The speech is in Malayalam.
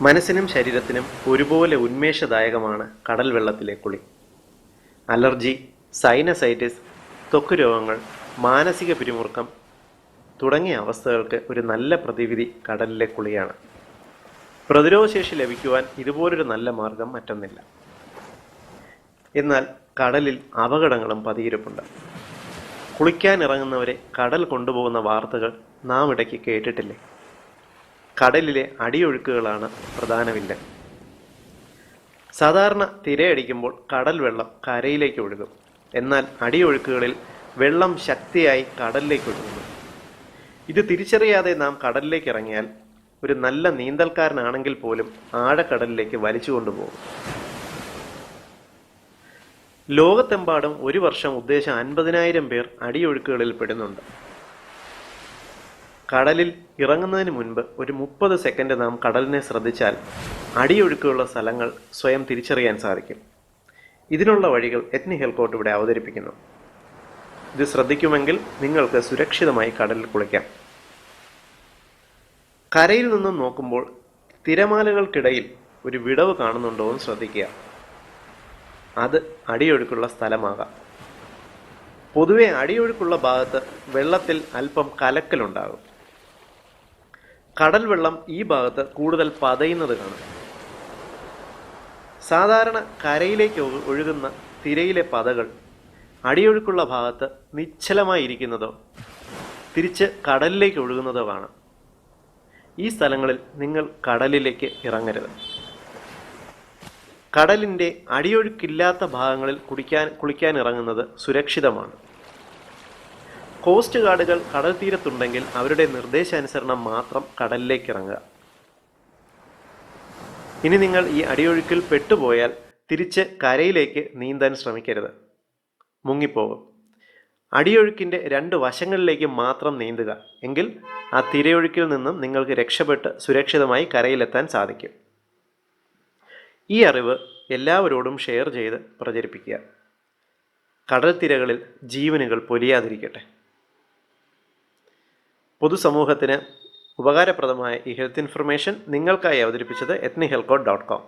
മനസ്സിനും ശരീരത്തിനും ഒരുപോലെ ഉന്മേഷദായകമാണ് കടൽ വെള്ളത്തിലെ കുളി. അലർജി, സൈനസൈറ്റിസ്, ത്വക്ക് രോഗങ്ങൾ, മാനസിക പിരിമുറുക്കം തുടങ്ങിയ അവസ്ഥകൾക്ക് ഒരു നല്ല പ്രതിവിധി കടലിലെ കുളിയാണ്. പ്രതിരോധശേഷി ലഭിക്കുവാൻ ഇതുപോലൊരു നല്ല മാർഗം മറ്റൊന്നില്ല. എന്നാൽ കടലിൽ അപകടങ്ങളും പതിയിരിപ്പുണ്ട്. കുളിക്കാൻ ഇറങ്ങുന്നവരെ കടൽ കൊണ്ടുപോകുന്ന വാർത്തകൾ നാം ഇടയ്ക്ക് കേട്ടിട്ടില്ലേ? കടലിലെ അടിയൊഴുക്കുകളാണ് പ്രധാന വില്ലൻ. സാധാരണ തിരയടിക്കുമ്പോൾ കടൽ വെള്ളം കരയിലേക്ക് ഒഴുകും. എന്നാൽ അടിയൊഴുക്കുകളിൽ വെള്ളം ശക്തിയായി കടലിലേക്ക് ഒഴുകുന്നു. ഇത് തിരിച്ചറിയാതെ നാം കടലിലേക്ക് ഇറങ്ങിയാൽ ഒരു നല്ല നീന്തൽക്കാരനാണെങ്കിൽ പോലും ആഴക്കടലിലേക്ക് വലിച്ചു കൊണ്ടുപോകും. ലോകത്തെമ്പാടും ഒരു വർഷം ഉദ്ദേശം 50,000 പേർ അടിയൊഴുക്കുകളിൽ പെടുന്നുണ്ട്. കടലിൽ ഇറങ്ങുന്നതിന് മുൻപ് ഒരു 30 സെക്കൻഡ് നാം കടലിനെ ശ്രദ്ധിച്ചാൽ അടിയൊഴുക്കുള്ള സ്ഥലങ്ങൾ സ്വയം തിരിച്ചറിയാൻ സാധിക്കും. ഇതിനുള്ള വഴികൾ എത്നി ഹെൽക്കോട്ട് ഇവിടെ അവതരിപ്പിക്കുന്നു. ഇത് ശ്രദ്ധിക്കുമെങ്കിൽ നിങ്ങൾക്ക് സുരക്ഷിതമായി കടലിൽ കുളിക്കാം. കരയിൽ നിന്നും നോക്കുമ്പോൾ തിരമാലകൾക്കിടയിൽ ഒരു വിടവ് കാണുന്നുണ്ടോ എന്ന് ശ്രദ്ധിക്കുക. അത് അടിയൊഴുക്കുള്ള സ്ഥലമാകാം. പൊതുവെ അടിയൊഴുക്കുള്ള ഭാഗത്ത് വെള്ളത്തിൽ അല്പം കലക്കലുണ്ടാകും. കടൽ വെള്ളം ഈ ഭാഗത്ത് കൂടുതൽ പതയുന്നത് കാണും. സാധാരണ കരയിലേക്ക് ഒഴുകുന്ന തിരയിലെ പതകൾ അടിയൊഴുക്കുള്ള ഭാഗത്ത് നിശ്ചലമായിരിക്കുന്നതോ തിരിച്ച് കടലിലേക്ക് ഒഴുകുന്നതോ കാണാം. ഈ സ്ഥലങ്ങളിൽ നിങ്ങൾ കടലിലേക്ക് ഇറങ്ങരുത്. കടലിൻ്റെ അടിയൊഴുക്കില്ലാത്ത ഭാഗങ്ങളിൽ കുളിക്കാൻ ഇറങ്ങുന്നത് സുരക്ഷിതമാണ്. കോസ്റ്റ് ഗാർഡുകൾ കടൽ തീരത്തുണ്ടെങ്കിൽ അവരുടെ നിർദ്ദേശാനുസരണം മാത്രം കടലിലേക്ക് ഇറങ്ങുക. ഇനി നിങ്ങൾ ഈ അടിയൊഴുക്കിൽ പെട്ടുപോയാൽ തിരിച്ച് കരയിലേക്ക് നീന്താൻ ശ്രമിക്കരുത്. മുങ്ങിപ്പോകും. അടിയൊഴുക്കിൻ്റെ 2 വശങ്ങളിലേക്ക് മാത്രം നീന്തുക. എങ്കിൽ ആ തിരയൊഴുക്കിൽ നിന്നും നിങ്ങൾക്ക് രക്ഷപ്പെട്ട് സുരക്ഷിതമായി കരയിലെത്താൻ സാധിക്കും. ഈ അറിവ് എല്ലാവരോടും ഷെയർ ചെയ്ത് പ്രചരിപ്പിക്കുക. കടൽ തിരകളിൽ ജീവനുകൾ പൊലിയാതിരിക്കട്ടെ. പൊതുസമൂഹത്തിന് ഉപകാരപ്രദമായ ഈ ഹെൽത്ത് ഇൻഫർമേഷൻ നിങ്ങൾക്കായി അവതരിപ്പിച്ചത് ethnihealthcode.com.